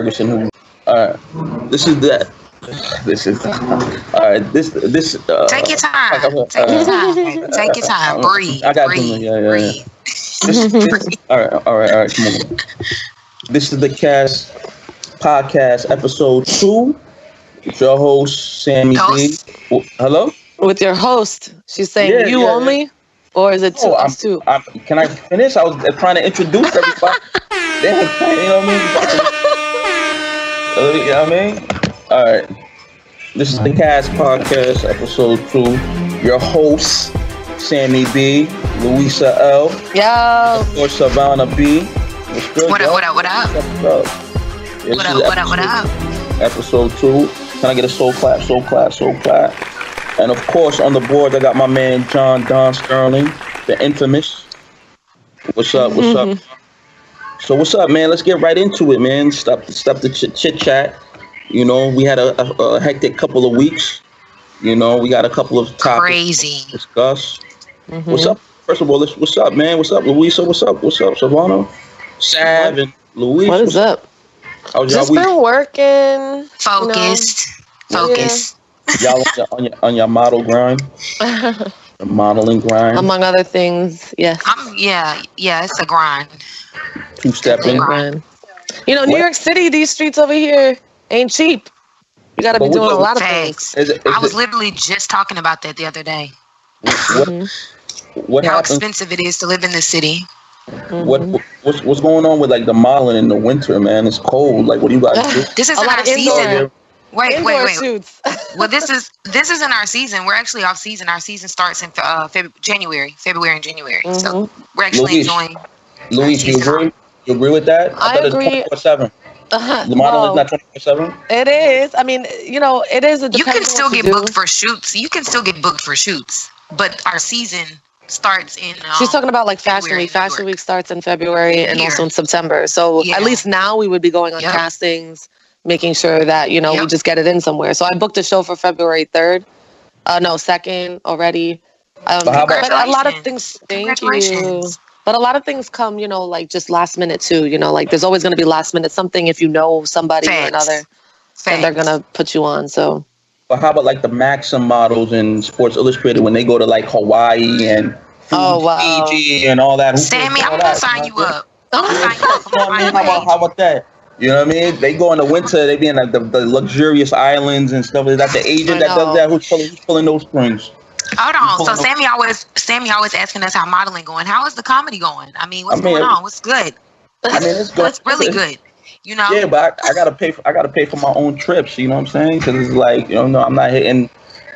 Ferguson. Who? This is that. This is all right. This. Take your time. Take your time. Take your time. Breathe. I got breathe. Yeah. Breathe. All right. Come on. This is the Cast Podcast, episode 2. With your host, Sammy B. Hello. With your host, she's saying you only, or is it two? Two. Can I finish? I was trying to introduce everybody. Damn, you know what I mean? All right. This is the Cast Podcast, episode 2. Your hosts, Sammy B, Luisa L, or Savannah Bee. What's good? What up? What up? Episode 2. Can I get a soul clap? And of course, on the board, I got my man Don Sterling, the infamous. What's up? So what's up, man? Let's get right into it, man. Stop the chit chat. You know, we had a hectic couple of weeks. You know, we got a couple of topics to discuss. Mm-hmm. What's up? First of all, what's up, man? What's up, Luisa? What's up, Savannah? Sav and Luis. What is up? Just been working. Focused. Y'all on your model grind? The modeling grind? Among other things, yes. Yeah, it's a grind. Two-stepping. You know, New York City, these streets over here ain't cheap. You got to be doing a lot of things. I was literally just talking about that the other day. What how expensive it is to live in the city. What's going on with like the modeling in the winter, man? It's cold. Like, what do you guys do? This isn't our season. Wait. Shoots. Well, this isn't our season. We're actually off season. Our season starts in February and January. Mm-hmm. So we're actually enjoying. Luis, you agree? You agree with that? I agree. 24/7. The model is not 24/7. It is. I mean, you know, it is. You can still get booked for shoots. But our season starts in. She's talking about like Fashion Week. Fashion Week starts in February and also in September. So at least now we would be going on castings, making sure that, you know, we just get it in somewhere. So I booked a show for February 3rd. 2nd already. But a lot of things, thank you. But a lot of things come, you know, like just last minute too. You know, like there's always going to be last minute something if you know somebody or another, then they're going to put you on. So. But how about like the Maxim models and Sports Illustrated when they go to like Hawaii and Fiji and all that? Sammy, I'm going to sign you up. How about that? You know what I mean? They go in the winter, they be in like the luxurious islands and stuff. Is that the agent that does that? Who's pulling those strings? Hold on. So Sammy always asking us how modeling going. How is the comedy going? I mean, what's going on? What's good? I mean, it's good. It's really good. You know? Yeah, but I gotta pay for my own trips. You know what I'm saying? Because it's like, you know, I'm not hitting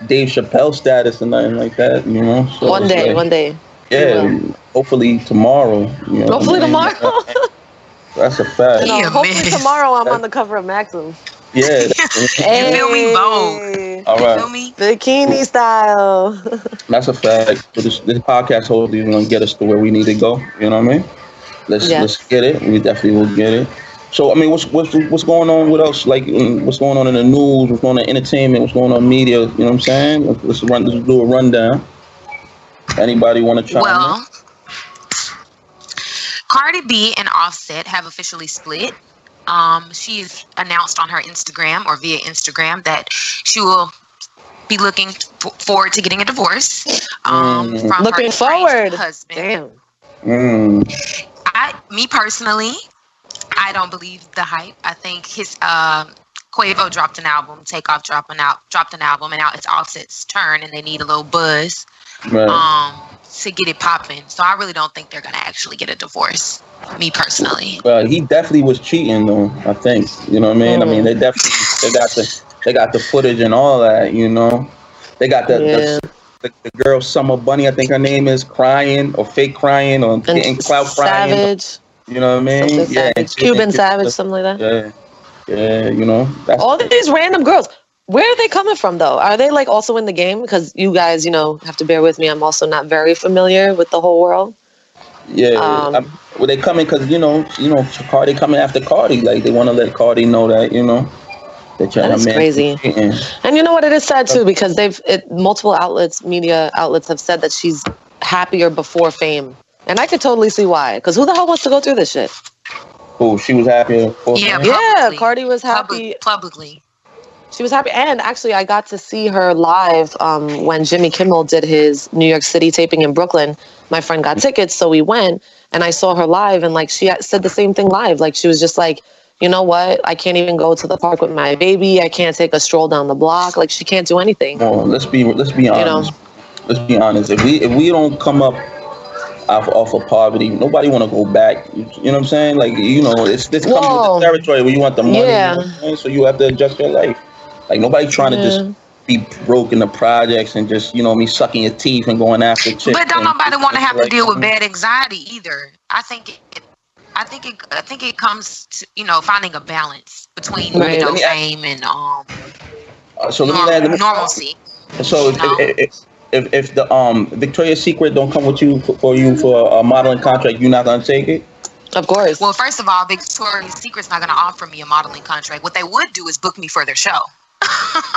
Dave Chappelle status and nothing like that. You know. So one day. Yeah. Hopefully tomorrow. You know, hopefully tomorrow. That's a fact. Hopefully tomorrow I'm on the cover of Maxim. Yeah. You feel me? Vogue. All right. You feel me? Bikini style. That's a fact. So this podcast hopefully is gonna get us to where we need to go. You know what I mean? Let's get it. We definitely will get it. So I mean, what's going on? What else? Like, what's going on in the news? What's going on in entertainment? What's going on in media? You know what I'm saying? Let's do a rundown. Anybody want to chime in? Cardi B and Offset have officially split. She has announced on her Instagram or via Instagram that she will be looking forward to getting a divorce. From looking her husband. Damn. Me personally, I don't believe the hype. I think his Quavo dropped an album, Takeoff dropped an album, and now it's Offset's turn, and they need a little buzz. Right. To get it popping. So I really don't think they're gonna actually get a divorce. Me personally. He definitely was cheating though, I think. You know what I mean? I mean they got the footage and all that, you know. They got the girl Summer Bunny, I think her name is, crying or fake crying or getting clout crying. Savage. You know what I mean? Yeah. Cuban Savage, something like that. Yeah, you know. All these random girls. Where are they coming from, though? Are they, like, also in the game? Because you guys, you know, have to bear with me. I'm also not very familiar with the whole world. Yeah. Well, they coming because, you know, Cardi coming after Cardi. Like, they want to let Cardi know that, you know, that you're That's crazy. And you know what? It is sad, too, because multiple media outlets have said that she's happier before fame. And I could totally see why. Because who the hell wants to go through this shit? Who she was happy for? Yeah, Cardi was happy publicly. She was happy, and actually, I got to see her live when Jimmy Kimmel did his New York City taping in Brooklyn. My friend got tickets, so we went, and I saw her live, and like she said the same thing live. Like she was just like, you know what? I can't even go to the park with my baby. I can't take a stroll down the block. Like she can't do anything. Well, let's be honest. You know? Let's be honest. If we don't come up off of poverty, nobody want to go back. You know what I'm saying? Like, you know, this comes with the territory where you want the money. Yeah. You know what I'm saying? So you have to adjust your life. Like nobody trying to just be broke in the projects and just, you know, me sucking your teeth and going after chicks. But don't nobody want to have to deal with bad anxiety either. I think it comes to, you know, finding a balance between you know, fame and normalcy. So if the Victoria's Secret don't come with you for a modeling contract, you're not gonna take it? Of course. Well, first of all, Victoria's Secret's not gonna offer me a modeling contract. What they would do is book me for their show.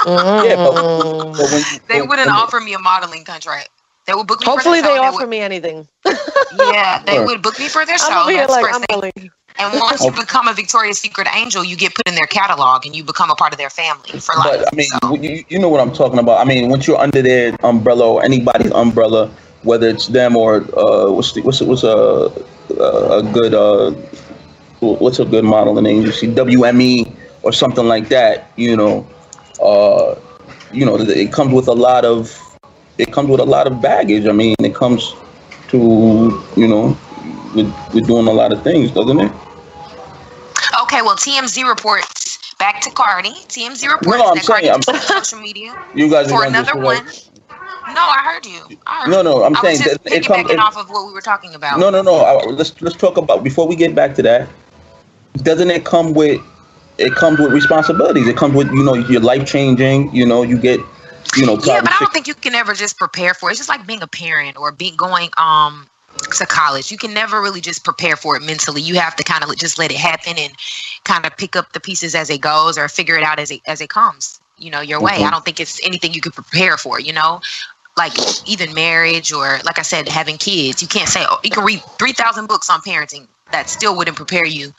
Yeah, but they wouldn't offer me a modeling contract. They would book me. Hopefully, they offer me anything. Yeah, they would book me for their show. And once you become a Victoria's Secret angel, you get put in their catalog and you become a part of their family for life. But I mean, you know what I'm talking about. I mean, once you're under their umbrella or anybody's umbrella, whether it's them or what's a good modeling agency, WME or something like that, you know, it comes with a lot of baggage. I mean, it comes to, you know, with doing a lot of things, doesn't it? Okay, well, TMZ reports back to Cardi. TMZ reports Cardi took to social media you guys for another one. No, I heard you. I'm saying just piggybacking off of what we were talking about. No. Let's talk about, before we get back to that. Doesn't it come with? It comes with responsibilities. It comes with, you know, your life changing. You know, you get, you know. Yeah, but I don't think you can ever just prepare for it. It's just like being a parent or going to college. You can never really just prepare for it mentally. You have to kind of just let it happen and kind of pick up the pieces as it goes or figure it out as it comes, you know, your way. I don't think it's anything you can prepare for, you know, like even marriage or, like I said, having kids. You can't say, oh, you can read 3,000 books on parenting. That still wouldn't prepare you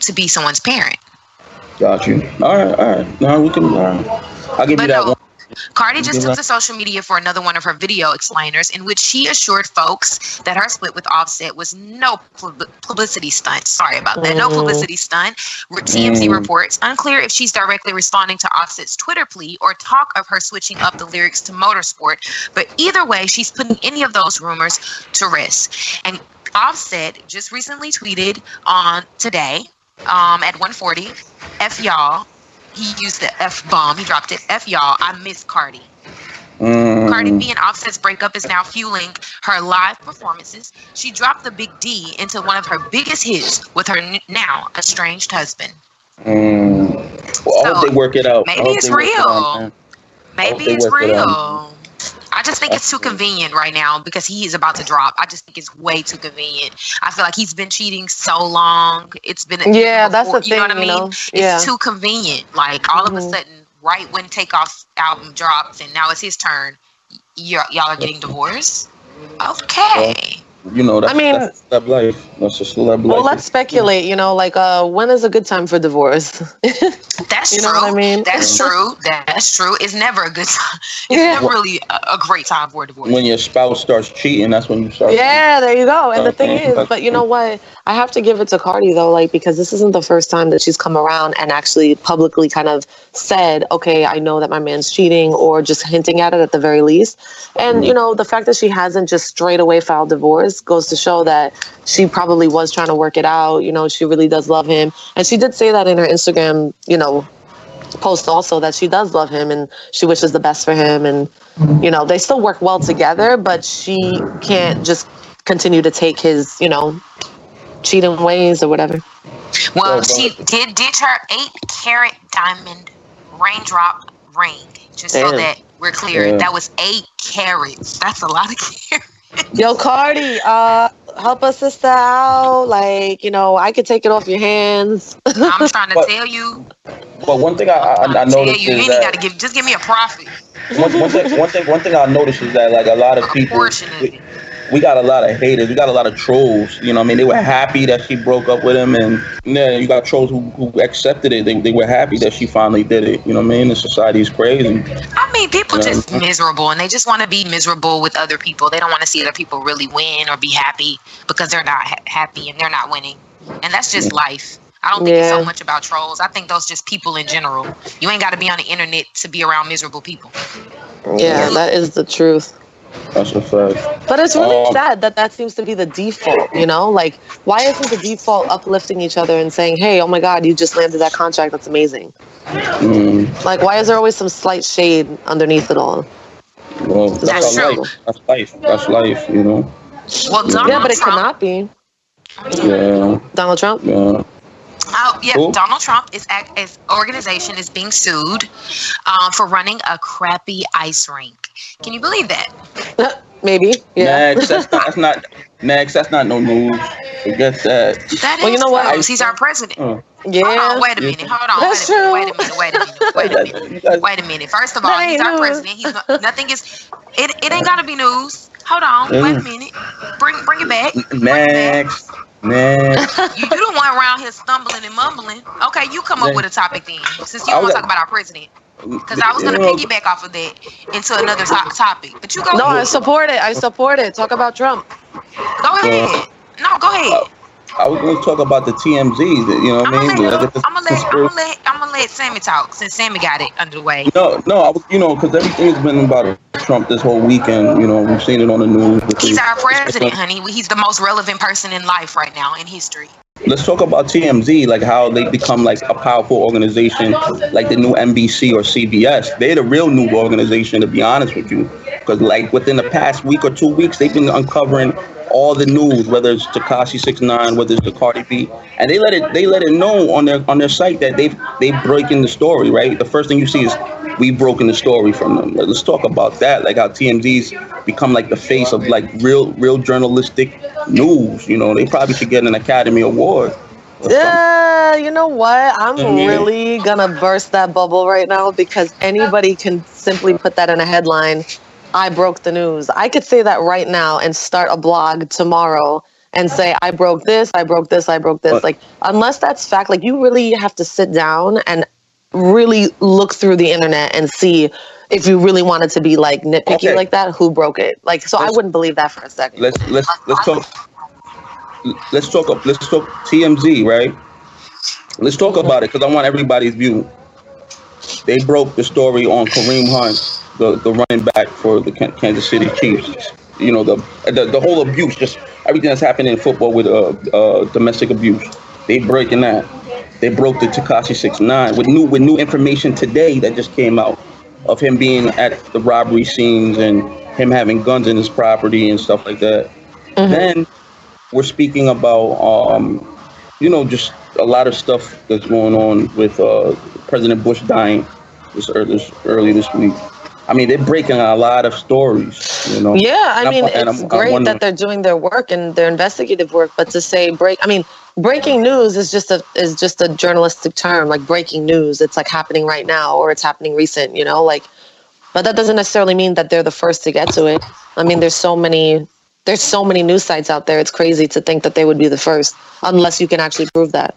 to be someone's parent. Got you. All right. Now we can. I'll give you that one. Cardi just took to social media for another one of her video explainers in which she assured folks that her split with Offset was no publicity stunt. Sorry about that. No publicity stunt. TMZ reports. Unclear if she's directly responding to Offset's Twitter plea or talk of her switching up the lyrics to Motorsport. But either way, she's putting any of those rumors to rest. And Offset just recently tweeted on today at 1:40, F y'all. He used the F-bomb. He dropped it. F y'all. I miss Cardi. Cardi B and Offset's breakup is now fueling her live performances. She dropped the big D into one of her biggest hits with her now estranged husband. Well, I hope they work it out. Maybe it's real. Maybe it's real. I just think it's too convenient right now because he is about to drop. I just think it's way too convenient. I feel like he's been cheating so long. It's been that's the thing. You know what I mean? It's too convenient. Like all of a sudden, right when Takeoff's album drops and now it's his turn, y'all are getting divorced. Okay. You know, that's celeb life. That's just celeb life. Well, let's speculate. You know, like when is a good time for divorce? That's you true. Know what I mean? That's true. That's true. It's never a good time. It's never really a great time for a divorce. When your spouse starts cheating, that's when you start. Yeah, there you go. And the thing is, but you know what? I have to give it to Cardi though, like because this isn't the first time that she's come around and actually publicly kind of said, "Okay, I know that my man's cheating," or just hinting at it at the very least. And you know, the fact that she hasn't just straight away filed divorce goes to show that she probably was trying to work it out. You know, she really does love him, and she did say that in her Instagram, you know, post also that she does love him and she wishes the best for him, and you know, they still work well together, but she can't just continue to take his, you know, cheating ways or whatever. Well, she did ditch her 8-carat diamond raindrop ring, just so that we're clear. That was 8 carats. That's a lot of carats. Yo, Cardi, help a sister out. Like, you know, I could take it off your hands. I'm trying to tell you. But one thing I noticed is you ain't got to give me a profit. One thing I noticed is that like a lot of people, we got a lot of haters. We got a lot of trolls. You know what I mean? They were happy that she broke up with him, and yeah, you got trolls who accepted it. They were happy that she finally did it. You know what I mean? The society's crazy. I mean, people just miserable, and they just want to be miserable with other people. They don't want to see other people really win or be happy because they're not happy and they're not winning. And that's just life. I don't think it's so much about trolls. I think those just people in general. You ain't got to be on the internet to be around miserable people. Yeah, that is the truth. That's a fact. But it's really sad that seems to be the default, you know? Like, why isn't the default uplifting each other and saying, hey, oh my God, you just landed that contract. That's amazing. Like, why is there always some slight shade underneath it all? Well, that's true. Life. That's life. That's life, you know? Well, Donald Trump, it cannot be. Yeah. Donald Trump? Yeah. Oh, yeah. Ooh. Donald Trump his organization is being sued for running a crappy ice rink. Can you believe that? Maybe. Yeah. Next, that's not no news. Forget that. That is, you know what? He's our president. Yeah. Hold on, wait a minute. That's true. Wait a minute. First of all, he's our president. It ain't gotta be news. Hold on. Wait a minute. Bring it back. Next. You the one around here stumbling and mumbling. Okay, you come up with a topic then, since you want to talk about our president. Because I was going to piggyback off of that into another topic. But you go ahead. I support it. Talk about Trump. Go ahead. No, go ahead. I was going to talk about the TMZ. You know what I mean? I'm gonna let Sammy talk since Sammy got it underway. No, because everything's been about Trump this whole weekend. You know, we've seen it on the news. He's our president, honey. He's the most relevant person in life right now in history. Let's talk about TMZ, like how they become like a powerful organization, like the new NBC or CBS. They're the real new organization, to be honest with you, because like within the past week or 2 weeks, they've been uncovering all the news, whether it's Tekashi 6ix9ine, whether it's the Cardi B, and they let it know on their site that they breaking the story, right? The first thing you see is we've broken the story from them. Let's talk about that, like how TMZ's become like the face of like real journalistic news. You know, they probably should get an Academy Award. Yeah, you know what? I'm really gonna burst that bubble right now because anybody can simply put that in a headline. I broke the news. I could say that right now and start a blog tomorrow and say, I broke this, I broke this, I broke this. Like, unless that's fact, like you really have to sit down and really look through the internet and see if you really wanted to be like nitpicky like that, who broke it. Like, so I wouldn't believe that for a second. Let's talk TMZ, right? Let's talk about it because I want everybody's view. They broke the story on Kareem Hunt, the running back for the Kansas City Chiefs. You know, the whole abuse, just everything that's happening in football with domestic abuse. They breaking that. They broke the Tekashi 6ix9ine with new information today that just came out of him being at the robbery scenes and him having guns in his property and stuff like that. Then we're speaking about just a lot of stuff that's going on with President Bush dying early this week. I mean, they're breaking a lot of stories, you know. Yeah, I mean, it's great that they're doing their work and their investigative work, but to say breaking news is just a journalistic term, like breaking news. It's like happening right now or it's happening recent, you know, like, but that doesn't necessarily mean that they're the first to get to it. I mean, there's so many news sites out there. It's crazy to think that they would be the first unless you can actually prove that.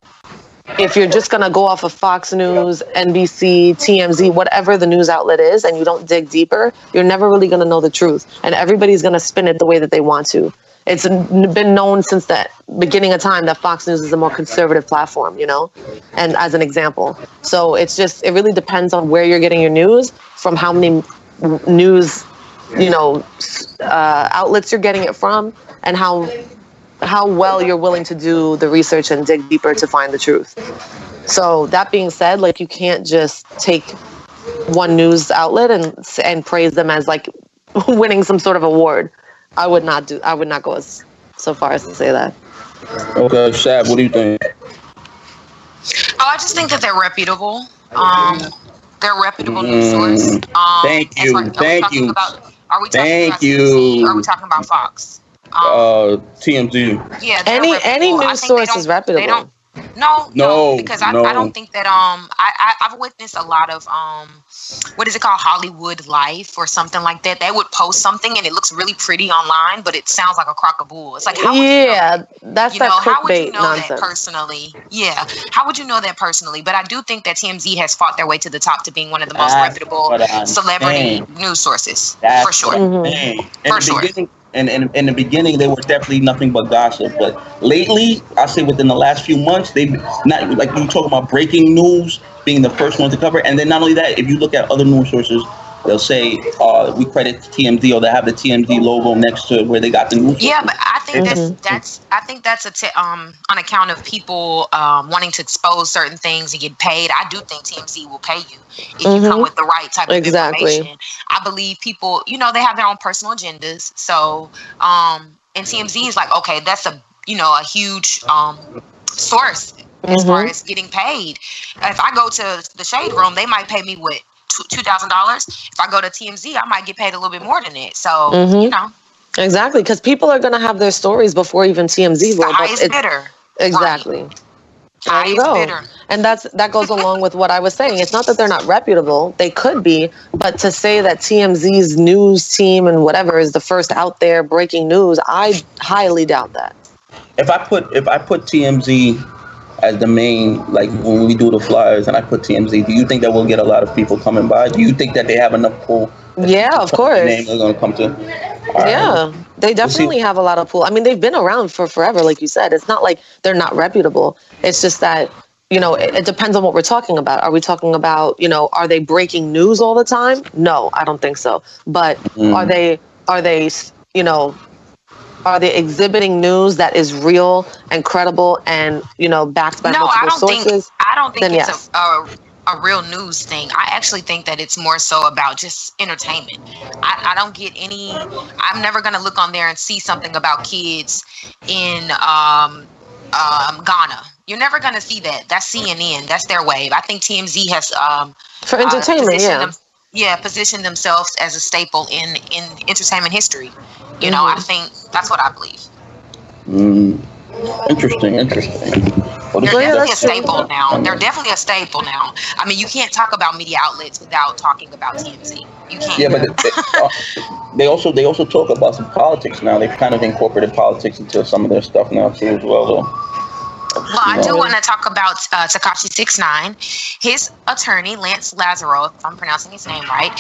If you're just going to go off of Fox News, NBC, TMZ, whatever the news outlet is, and you don't dig deeper, you're never really going to know the truth. And everybody's going to spin it the way that they want to. It's been known since the beginning of time that Fox News is a more conservative platform, you know, and as an example. So it really depends on where you're getting your news, from how many news, outlets you're getting it from, and how well you're willing to do the research and dig deeper to find the truth. So that being said, like, you can't just take one news outlet and praise them as like winning some sort of award. I would not go so far as to say that. Okay, Shab, what do you think? Oh, I just think that they're reputable. They're reputable news source. Thank you. Are we talking about CNBC, or are we talking about Fox? TMZ. Yeah, any news source is reputable. No, because I don't think that I've witnessed a lot of what is it called, Hollywood Life or something like that. They would post something and it looks really pretty online, but it sounds like a crock of bull. It's like, how would you know that's that how would you clickbait know nonsense. that personally? Yeah, how would you know that personally? But I do think that TMZ has fought their way to the top to being one of the most reputable celebrity news sources. For sure. For sure. And in the beginning, they were definitely nothing but gossip. But lately, I say within the last few months, they've not, like you talk about breaking news being the first one to cover. And then not only that, if you look at other news sources, they'll say we credit TMZ, or they have the TMZ logo next to where they got the news. Yeah, but I think that's on account of people wanting to expose certain things and get paid. I do think TMZ will pay you if you come with the right type of information. I believe people, they have their own personal agendas. So, and TMZ is like, okay, that's a huge source as far as getting paid. If I go to the Shade Room, they might pay me with $2,000. If I go to TMZ, I might get paid a little bit more than it. So, Exactly, because people are going to have their stories before even TMZ will. The highest bidder. Exactly. Right. Highest bidder. And that goes along with what I was saying. It's not that they're not reputable. They could be. But to say that TMZ's news team and whatever is the first out there breaking news, I highly doubt that. If I put TMZ as the main, like when we do the flyers and I put TMZ, do you think that we'll get a lot of people coming by? Do you think that they have enough pull? Yeah, of course. Names are going to come to. Yeah, they definitely have a lot of pull. I mean, they've been around for forever, like you said. It's not like they're not reputable. It's just that, it depends on what we're talking about. Are we talking about, are they breaking news all the time? No, I don't think so. But are they exhibiting news that is real and credible and, backed by multiple sources? I don't think it's a real news thing. I actually think that it's more so about just entertainment. I don't get any. I'm never going to look on there and see something about kids in Ghana. You're never going to see that. That's CNN. That's their wave. I think TMZ has for entertainment, positioned themselves as a staple in entertainment history. I think that's what I believe. Interesting. Well, they're definitely a staple now. They're definitely a staple now. I mean, you can't talk about media outlets without talking about TMZ. You can't. Yeah, but they also talk about some politics now. They've kind of incorporated politics into some of their stuff now too, as well. Though. Well, I do want to talk about Tekashi 6ix9ine. His attorney, Lance Lazaro, if I'm pronouncing his name right,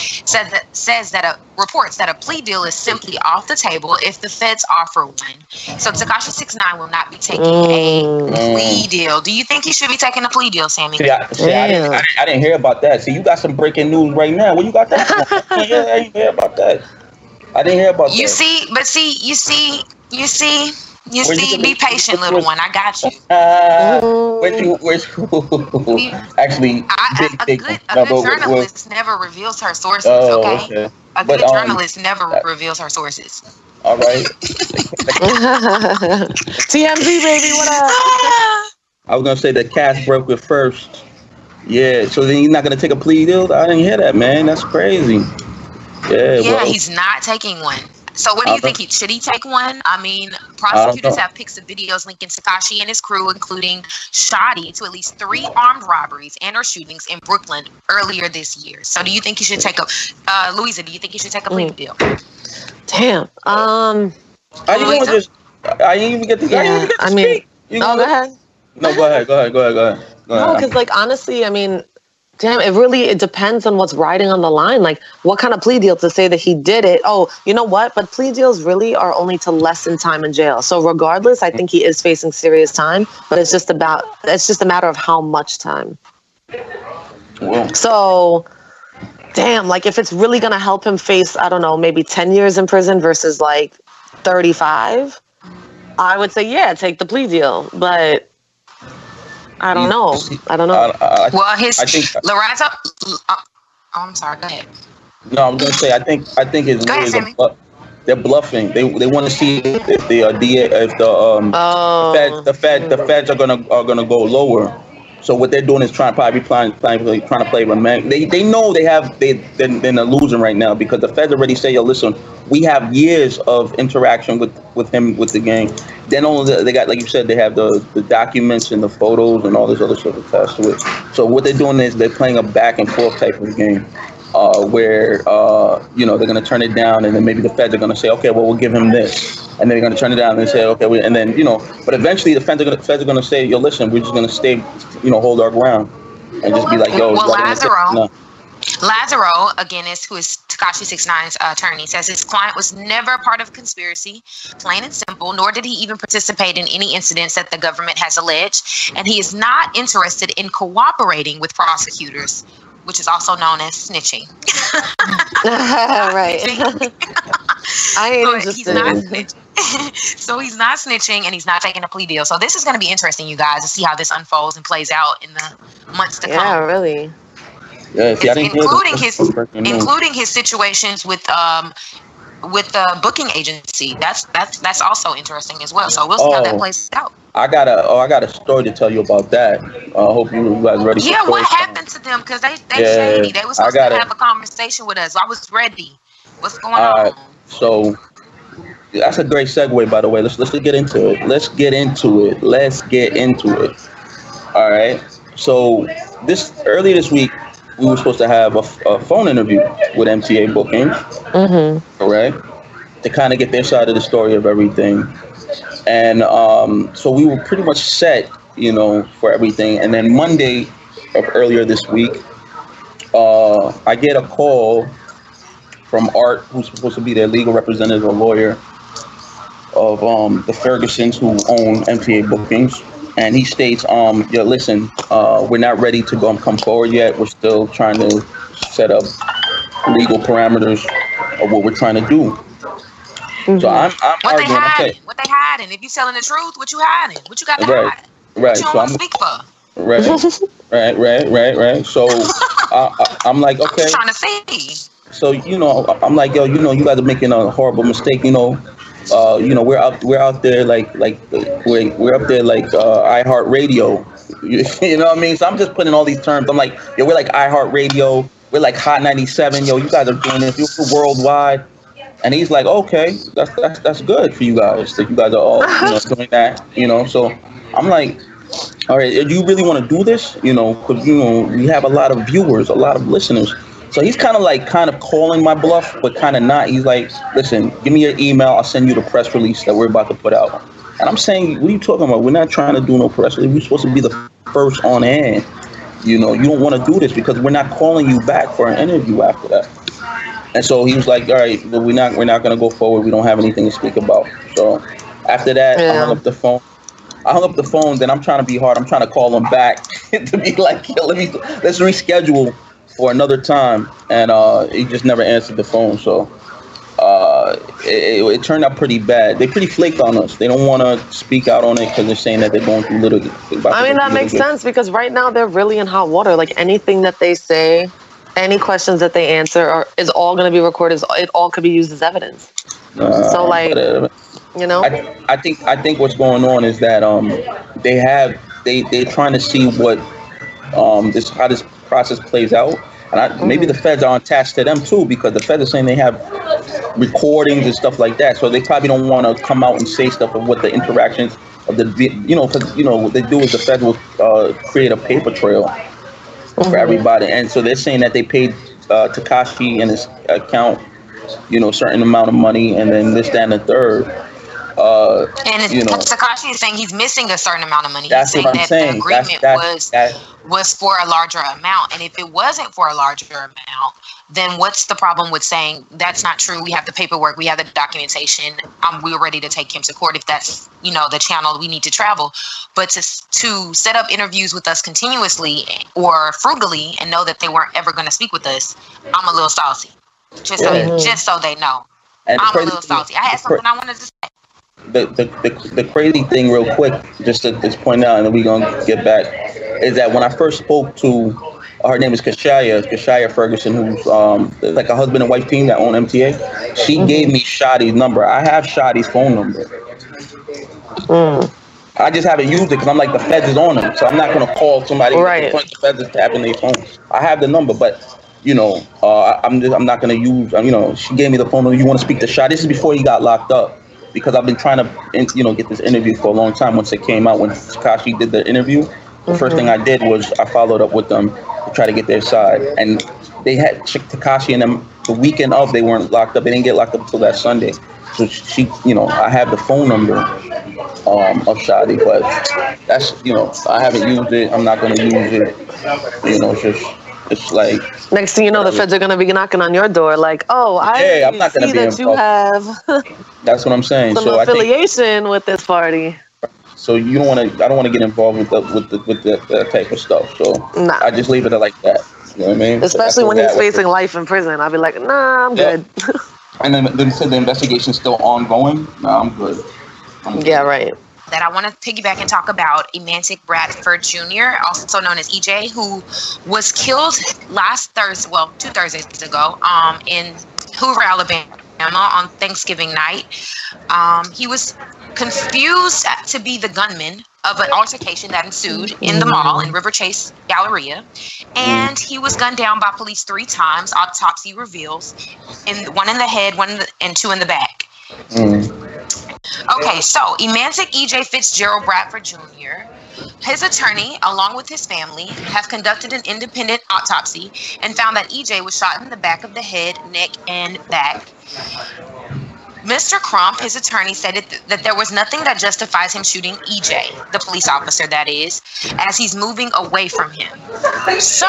reports that a plea deal is simply off the table if the feds offer one. So Tekashi 6ix9ine will not be taking a plea deal. Do you think he should be taking a plea deal, Sammy? I didn't hear about that. See, you got some breaking news right now. Where you got that from? I didn't hear about that. I didn't hear about that. You see, be patient, little one. I got you. Actually, a good journalist never reveals her sources, okay? A good journalist never reveals her sources. All right. TMZ, baby, what up? I was going to say the cast broke it first. Yeah, so then he's not going to take a plea deal? I didn't hear that, man. That's crazy. Yeah, he's not taking one. So what do you think? Should he take one? I mean, prosecutors have pics of videos linking Tekashi and his crew, including Shotty, to at least 3 armed robberies and or shootings in Brooklyn earlier this year. So do you think he should take Luisa, do you think he should take a plea deal? Damn. I didn't even get to speak. Go ahead. No, go ahead. No, because honestly, I mean, damn, it depends on what's riding on the line. Like, what kind of plea deal to say that he did it? Oh, you know what? But plea deals really are only to lessen time in jail. So regardless, I think he is facing serious time, but it's just a matter of how much time. Well. So, damn, like if it's really going to help him face, I don't know, maybe 10 years in prison versus like 35, I would say, take the plea deal. But I don't know. Lorenzo. I'm sorry. Go ahead. No, I'm gonna say I think it's really they're bluffing. They want to see if the feds are gonna go lower. So what they're doing is trying to play revenge. They know they're losing right now because the feds already say, yo, listen, we have years of interaction with him with the gang. Then they got, like you said, they have the documents and the photos and all this other stuff attached to it. So what they're doing is they're playing a back and forth type of game. Where they're going to turn it down, and then maybe the feds are going to say, okay, well, we'll give him this, and then they're going to turn it down and say, okay, and then but eventually the feds are going to say, yo, listen, we're just going to stay, hold our ground, and just be like, yo. Well, Lazaro, again, who is Tekashi 6ix9ine's attorney, says his client was never a part of a conspiracy, plain and simple, nor did he even participate in any incidents that the government has alleged, and he is not interested in cooperating with prosecutors, which is also known as snitching. Right. I ain't interested. So he's not snitching, and he's not taking a plea deal. So this is going to be interesting, you guys, to see how this unfolds and plays out in the months to come. Yeah, really. Yeah, including his situations with the booking agency. That's also interesting as well. So we'll see how that plays out. I got a story to tell you about that. I hope you guys ready. Yeah, what happened to them? Because they shady. They were supposed to have a conversation with us. I was ready. What's going on? So that's a great segue, by the way. Let's get into it. Let's get into it. All right. So earlier this week, we were supposed to have a phone interview with MTA Bookings. Mm-hmm. Correct. To kind of get their side of the story of everything. And so we were pretty much set, for everything. And then Monday of earlier this week, I get a call from Art, who's supposed to be their legal representative or lawyer of the Fergusons who own MTA Bookings. And he states, yo, listen, we're not ready to come forward yet. We're still trying to set up legal parameters of what we're trying to do. Mm-hmm. So I'm what arguing. What they hiding? If you telling the truth, what you hiding? What you got to hide? Right. What you don't want to speak for? Right. So I'm like, okay. I'm trying to see. So I'm like, yo, you guys are making a horrible mistake. We're out there like we're up there like iHeartRadio. You know what I mean? So I'm just putting all these terms. I'm like, yo, we're like iHeartRadio. We're like Hot 97. Yo, you guys are doing this. You're worldwide. And he's like, okay, that's good for you guys. That you guys are all doing that. So I'm like, all right, do you really want to do this? Because we have a lot of viewers, a lot of listeners. So he's kind of calling my bluff, but kind of not. He's like, listen, give me your email. I'll send you the press release that we're about to put out. And I'm saying, what are you talking about? We're not trying to do no press release. We're supposed to be the first on air. You don't want to do this because we're not calling you back for an interview after that. And so he was like, all right, well, we're not going to go forward. We don't have anything to speak about. So after that, I hung up the phone. Then I'm trying to be hard. I'm trying to call him back to be like, yo, let's reschedule for another time. And he just never answered the phone. So it turned out pretty bad. They pretty flaked on us. They don't want to speak out on it because they're saying that they're going through that makes sense because right now they're really in hot water. Like anything that they say, any questions that they answer is all going to be recorded. It all could be used as evidence. I think what's going on is that they're trying to see what how this process plays out, and maybe the feds are attached to them too because the feds are saying they have recordings and stuff like that. So they probably don't want to come out and say stuff of what the interactions of because what they do is the feds will create a paper trail for everybody, and so they're saying that they paid Tekashi and his account, a certain amount of money, and then this, that, and the third. Tekashi is saying he's missing a certain amount of money. He's saying that the agreement was for a larger amount, and if it wasn't for a larger amount, then what's the problem with saying that's not true? We have the paperwork, we have the documentation. We're ready to take him to court if that's the channel we need to travel. But to set up interviews with us continuously or frugally and know that they weren't ever going to speak with us, I'm a little salty. Just so they know, I'm a little salty. I had something I wanted to say. The crazy thing, real quick, just to point out, and then we're gonna get back, is that when I first spoke to her name is Kashaya Ferguson, who's like a husband and wife team that own MTA. She gave me Shadi's number. I have Shadi's phone number. I just haven't used it because I'm like, the feds is on them, so I'm not gonna call somebody. Right. The feds is tapping their phone. I have the number, but I'm not gonna use. She gave me the phone number. You want to speak to Shy? This is before he got locked up, because I've been trying to get this interview for a long time. Once it came out, when Tekashi did the interview, the first thing I did was I followed up with them to try to get their side, and they had Tekashi and them the weekend of. They weren't locked up. They didn't get locked up until that Sunday. So she, I have the phone number of Shadi, but that's, I haven't used it. I'm not going to use it. It's like, next thing you know, the feds are going to be knocking on your door like, oh, I'm not see that you have that's what I'm saying. some affiliation with this party. So I don't want to get involved with the type of stuff. So I just leave it like that. You know what I mean? Especially when he's facing life in prison. I'll be like, nah, I'm good. And then they said the investigation's still ongoing. Nah, I'm good. Yeah, right. That I want to piggyback and talk about Emantic Bradford Jr., also known as EJ, who was killed last Thursday, 2 Thursdays ago, in Hoover, Alabama, on Thanksgiving night. He was confused to be the gunman of an altercation that ensued in the mall in River Chase Galleria, and he was gunned down by police 3 times. Autopsy reveals, one in the head, and 2 in the back. Okay, so Emantic EJ Fitzgerald Bradford Jr., his attorney, along with his family, have conducted an independent autopsy and found that EJ was shot in the back of the head, neck, and back. Mr. Crump, his attorney, said that there was nothing that justifies him shooting EJ, the police officer that is, as he's moving away from him. So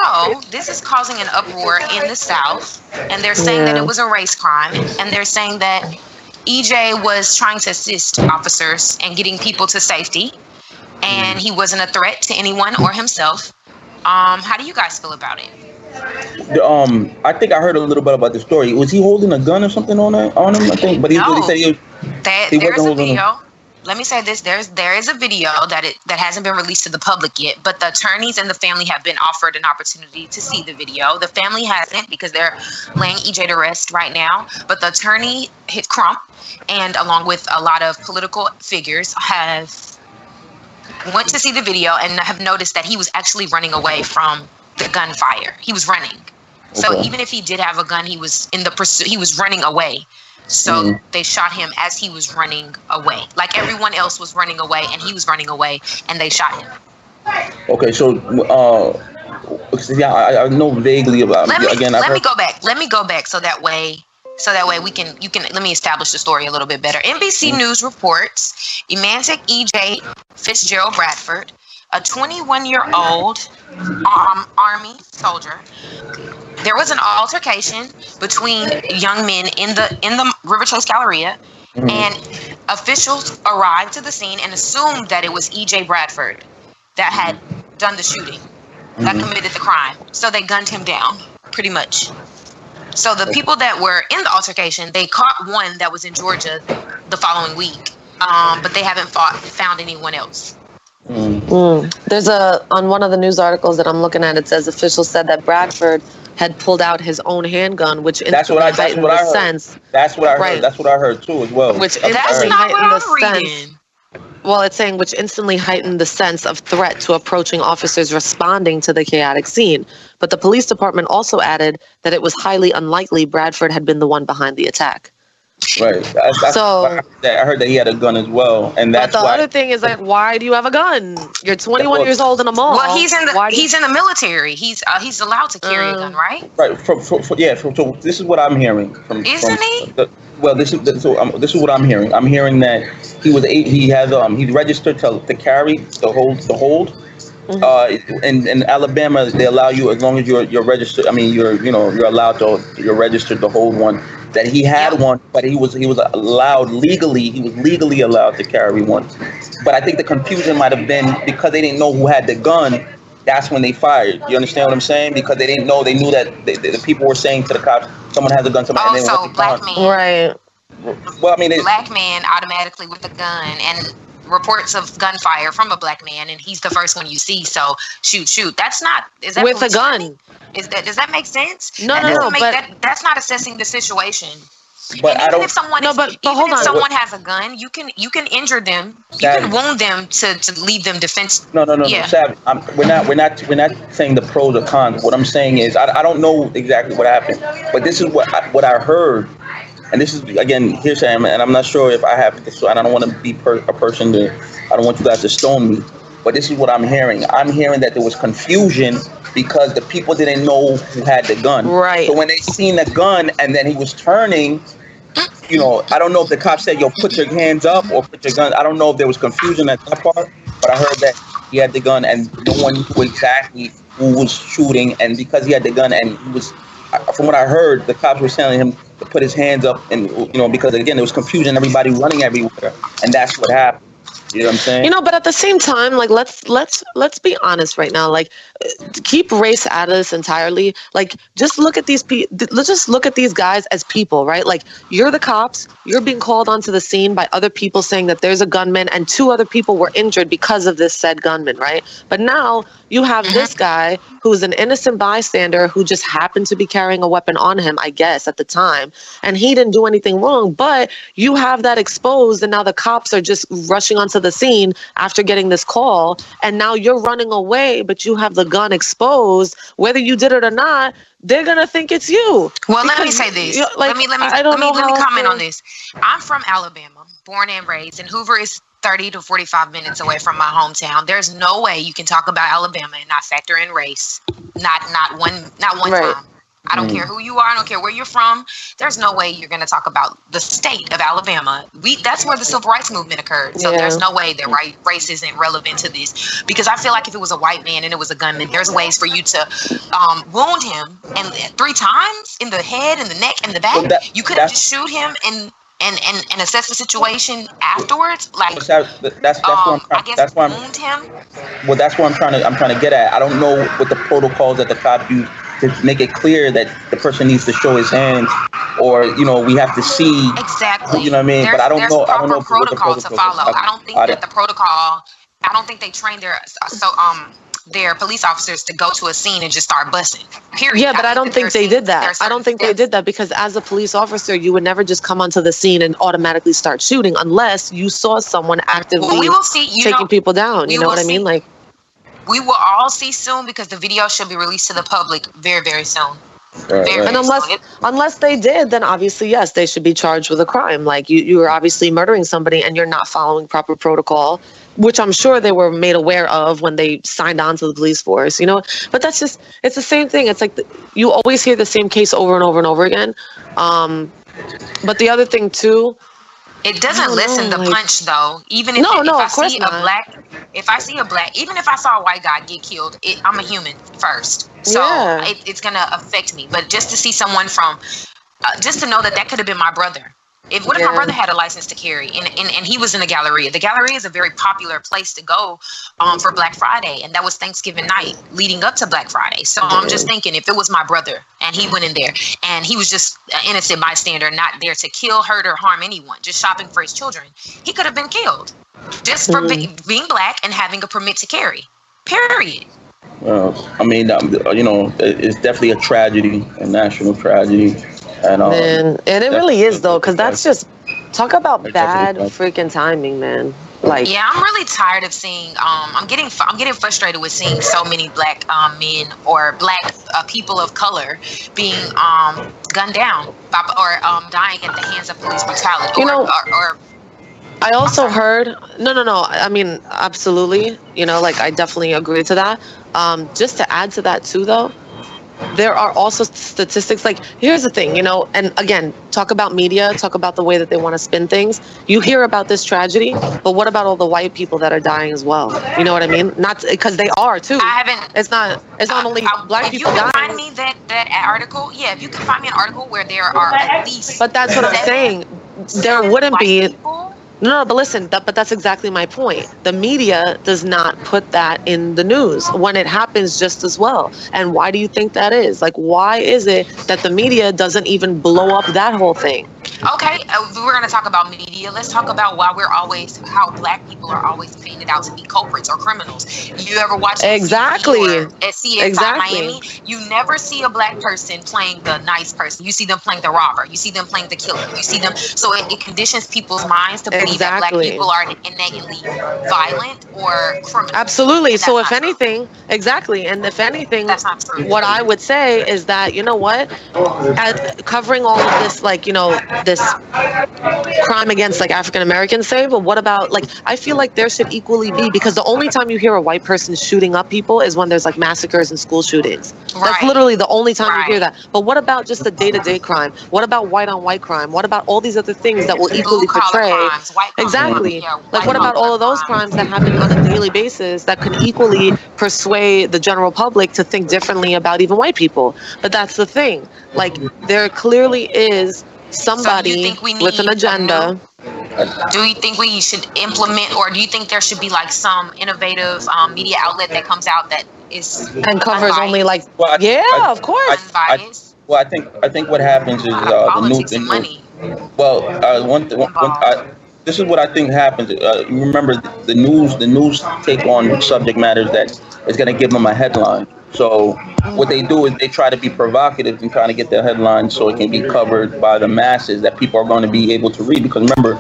this is causing an uproar in the South, and they're saying that it was a race crime, and they're saying that EJ was trying to assist officers and getting people to safety, and he wasn't a threat to anyone or himself. How do you guys feel about it? I think I heard a little bit about the story. Was he holding a gun or something on him? I think, but he said he there's a video. Let me say this: there is a video that hasn't been released to the public yet, but the attorneys and the family have been offered an opportunity to see the video. The family hasn't, because they're laying EJ to rest right now. But the attorney, hit Crump, and along with a lot of political figures, have went to see the video and have noticed that he was actually running away from the gunfire. He was running. So even if he did have a gun, he was in the pursuit. He was running away. So they shot him as he was running away. Like everyone else was running away, and he was running away, and they shot him. Okay, so I know vaguely about. Let me go back so that way you can let me establish the story a little bit better. NBC News reports Emantic EJ Fitzgerald Bradford, a 21-year-old Army soldier. There was an altercation between young men in the River Chase Galleria, and officials arrived to the scene and assumed that it was EJ Bradford that had done the shooting, that committed the crime. So they gunned him down, pretty much. So the people that were in the altercation, they caught one that was in Georgia the following week, but they haven't found anyone else. There's on one of the news articles that I'm looking at, it says officials said that Bradford had pulled out his own handgun, which instantly heightened the sense. That's what I heard. That's what I heard too, as well. Which instantly heightened the sense. Well, it's saying which instantly heightened the sense of threat to approaching officers responding to the chaotic scene. But the police department also added that it was highly unlikely Bradford had been the one behind the attack. Right. So I heard that he had a gun as well, and that's but the other thing is, like, why do you have a gun? You're 21 years old in a mall. Well, he's in the military. He's allowed to carry a gun, right? Right. So this is what I'm hearing from. Isn't he? This is what I'm hearing. I'm hearing that he's registered to carry the hold. In Alabama, they allow you, as long as you're registered. I mean, you're allowed to. You're registered to hold one. That he had one, but he was allowed legally. He was legally allowed to carry one. But I think the confusion might have been because they didn't know who had the gun. That's when they fired. You understand what I'm saying? Because they didn't know. They knew that the people were saying to the cops, "Someone has a gun." Somebody. So black man. Right. Well, I mean, black man automatically with a gun, and reports of gunfire from a black man, and he's the first one you see. So shoot. That's not. Is that with a gun? Does that make sense? No, but that's not assessing the situation. But I don't. If someone if someone has a gun, you can injure them. You can wound them to leave them defenseless. No. Savvy, we're not saying the pros or cons. What I'm saying is I don't know exactly what happened, but this is what I heard, and this is again hearsay, and I'm not sure if I have this. So I don't want to be a person that I don't want you guys to stone me. But this is what I'm hearing. I'm hearing that there was confusion because the people didn't know who had the gun. Right. So when they seen the gun and then he was turning, you know, I don't know if the cop said, yo, put your hands up or put your gun. I don't know if there was confusion at that part, but I heard that he had the gun and no one knew exactly who was shooting. And because he had the gun and he was, from what I heard, the cops were telling him to put his hands up and, you know, because again, there was confusion, everybody running everywhere. And that's what happened. You know what I'm saying? You know, but at the same time, like let's be honest right now. Like, keep race out of this entirely. Like, just look at these let's just look at these guys as people, right? Like, you're the cops. You're being called onto the scene by other people saying that there's a gunman and 2 other people were injured because of this said gunman, right? But now you have this guy who's an innocent bystander who just happened to be carrying a weapon on him, I guess, at the time, and he didn't do anything wrong. But you have that exposed, and now the cops are just rushing onto the scene after getting this call, and now you're running away, but you have the gun exposed. Whether you did it or not, they're gonna think it's you. Well, let me say this. Let me comment on this. I'm from Alabama, born and raised, and Hoover is 30 to 45 minutes away from my hometown. There's no way you can talk about Alabama and not factor in race. Not one right. time. I don't care who you are. I don't care where you're from. There's no way you're going to talk about the state of Alabama. That's where the civil rights movement occurred. So there's no way that race isn't relevant to this. Because I feel like if it was a white man and it was a gunman, there's ways for you to wound him and 3 times in the head, in the neck, and the back. You could have just shoot him and assess the situation afterwards. Like that's why I'm wound him. Well, that's what I'm trying to get at. I don't know what the protocols that the cop use to make it clear that the person needs to show his hands, or you know, we have to see exactly. You know what I mean? But I don't know. I don't know protocol to follow. I don't think that the protocol. I don't think they train their police officers to go to a scene and just start busting. Period. Yeah, but I don't think they did that. I don't think they did that because as a police officer, you would never just come onto the scene and automatically start shooting unless you saw someone actively taking people down. You know what I mean? Like, we will all see soon because the video should be released to the public very, very soon. And unless they did, then obviously, yes, they should be charged with a crime. Like you are obviously murdering somebody and you're not following proper protocol, which I'm sure they were made aware of when they signed on to the police force, you know. But that's just, it's the same thing. It's like you always hear the same case over and over and over again. But the other thing too, it doesn't lessen the punch though. Even if I see a black, even if I saw a white guy get killed, I'm a human first. So it's going to affect me. But just to see someone from, just to know that could have been my brother. What if my brother had a license to carry and he was in the Galleria? The Galleria is a very popular place to go for Black Friday. And that was Thanksgiving night leading up to Black Friday. So I'm just thinking if it was my brother and he went in there and he was just an innocent bystander, not there to kill, hurt, or harm anyone, just shopping for his children, he could have been killed just for being black and having a permit to carry. Period. Well, I mean, you know, it's definitely a tragedy, a national tragedy. And it really is though, because that's just talk about bad freaking timing, man. Like, yeah, I'm really tired of seeing. I'm getting frustrated with seeing so many black men or black people of color being gunned down or dying at the hands of police brutality. I also heard no. I mean, absolutely. You know, like I definitely agree to that. Just to add to that too, though. There are also statistics. Like, here's the thing, you know, and again, talk about media, talk about the way that they want to spin things. You hear about this tragedy, but what about all the white people that are dying as well? You know what I mean? Not because they are too. I haven't. It's not only black people dying. If you can find me that article, if you can find me an article where there are at least. But that's what I'm saying. There wouldn't be. No, but listen, but that's exactly my point. The media does not put that in the news when it happens just as well. And why do you think that is? Like, why is it that the media doesn't even blow up that whole thing? Okay, we're going to talk about media. Let's talk about how black people are always painted out to be culprits or criminals. You ever watch exactly at CSI Miami? You never see a black person playing the nice person. You see them playing the robber. You see them playing the killer. You see them. So it conditions people's minds to believe that black people are innately violent or criminal. Absolutely. So if anything, exactly. And if anything, that's not true. What I would say is that, you know what, covering all of this, like, you know, this crime against like African Americans, say, but what about, like, I feel like there should equally be, because the only time you hear a white person shooting up people is when there's like massacres and school shootings. That's literally the only time you hear that. But what about just the day-to-day crime? What about white-on-white crime? What about all these other things that will equally portray? Crimes, exactly. Like, what about all of those crimes that happen on a daily basis that could equally persuade the general public to think differently about even white people? But that's the thing. Like, there clearly is somebody with an agenda. Do you think we should implement, or do you think there should be like some innovative media outlet that comes out that is and covers unbiased? Only like of course. Unbiased. I think what happens is the money. This is what I think happens. Remember, the news take on subject matters that is going to give them a headline. So what they do is they try to be provocative and trying to get their headline so it can be covered by the masses that people are going to be able to read. Because remember,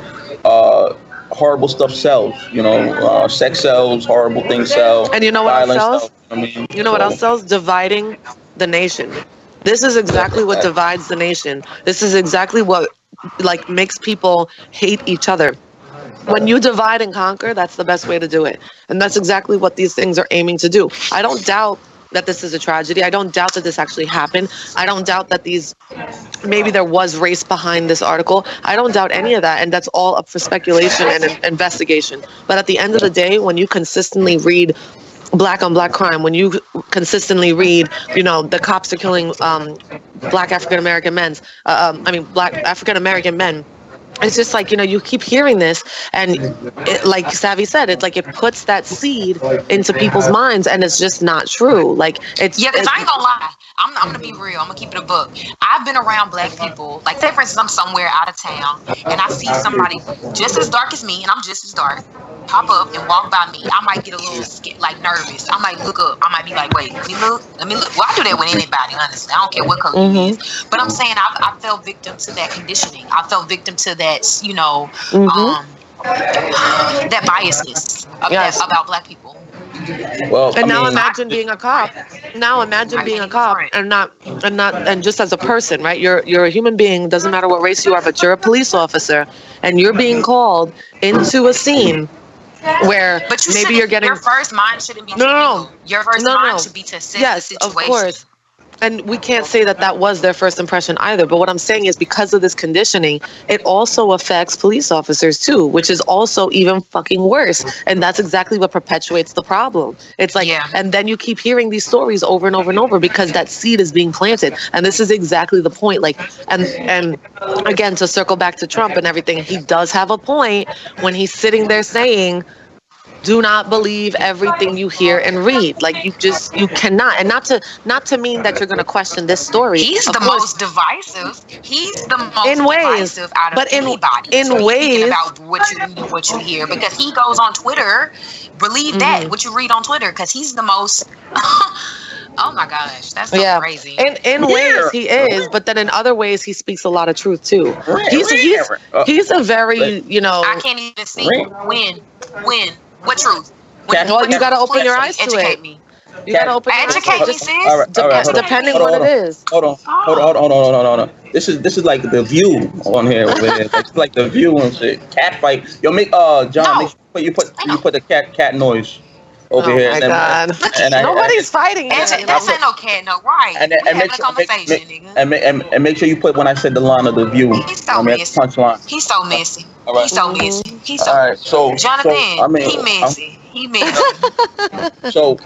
horrible stuff sells. You know, sex sells, horrible things sell. And you know what else sells? What else sells? Dividing the nation. This is exactly what divides the nation. This is exactly what like makes people hate each other. When you divide and conquer, that's the best way to do it. And that's exactly what these things are aiming to do. I don't doubt that this is a tragedy. I don't doubt that this actually happened. I don't doubt that maybe there was race behind this article. I don't doubt any of that. And that's all up for speculation and investigation. But at the end of the day, when you consistently read black on black crime, when you consistently read, you know, the cops are killing black African-American men, black African-American men, it's just like, you know, you keep hearing this, and like Savvy said, it's like it puts that seed into people's minds, and it's just not true. Like, it's because I ain't gonna lie, I'm gonna be real. I'm gonna keep it a book. I've been around black people. Like, say for instance, I'm somewhere out of town, and I see somebody just as dark as me, and I'm just as dark, pop up and walk by me. I might get a little nervous. I might look up. I might be like, wait, let me look. Well, I do that with anybody, honestly. I don't care what color he is. But I'm saying I fell victim to that conditioning. I fell victim to that, you know, that biasness about black people. Well, and now imagine being a cop. Now imagine being a cop and just as a person, right? You're a human being. Doesn't matter what race you are, but you're a police officer, and you're being called into a scene where maybe you're getting your first mind shouldn't be your first mind should be to assess the situation. Of course. And we can't say that was their first impression either. But what I'm saying is, because of this conditioning, it also affects police officers too, which is also even fucking worse. And that's exactly what perpetuates the problem. It's like, and then you keep hearing these stories over and over and over because that seed is being planted. And this is exactly the point. Like, and again, to circle back to Trump and everything, he does have a point when he's sitting there saying, do not believe everything you hear and read. Like, you cannot. And not to mean that you're going to question this story. He's the most divisive. He's the most divisive out of anybody. In ways, about what you read and what you hear, because he goes on Twitter. Believe that what you read on Twitter, because he's the most. Oh my gosh, that's so crazy. In ways he is, but then in other ways he speaks a lot of truth too. He's a very, you know. I can't even see when. What truth? Well, you got to open your eyes to it. Educate me. You got to open your eyes to it. Educate me, sis. All right. Depending on what it is. Hold on. This is like the View on here. It's like the View and shit. Cat fight. Yo, John, make sure you put the cat noise over here. Oh my God. Nobody's fighting. That's ain't no cat, no, right? And make sure, and make sure you put when I said the line of the View. He's so messy. Punchline. He's so messy. All right. He's so messy. He's so. All right. So Jonathan, he messy. He messy. So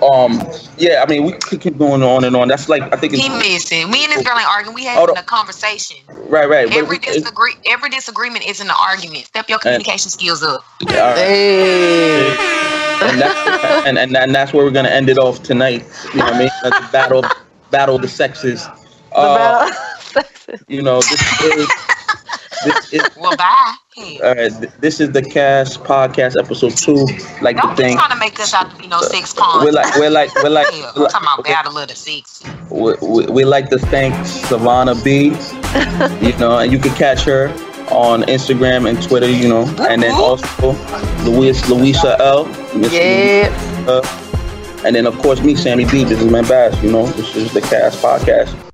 we could keep going on and on. That's like, I think it's. He messy. Me and this girl ain't arguing. We having a conversation. Right. Every disagreement isn't an argument. Step your communication skills up. All right. Hey. And that's where we're gonna end it off tonight. You know what I mean? That's the battle of the sexes. You know, this is Well, bye. All right, this is the Cast Podcast episode 2. Like Don't the thing. Trying to make us out to be no 6 pounds. We're like. Talking about battle of the 6. We like to thank Savannah Bee. You know, and you can catch her on Instagram and Twitter. You know, and then also Luisa L. Yeah. And then of course me, Sammy BE, Businessman Bass. You know, this is the Cast Podcast.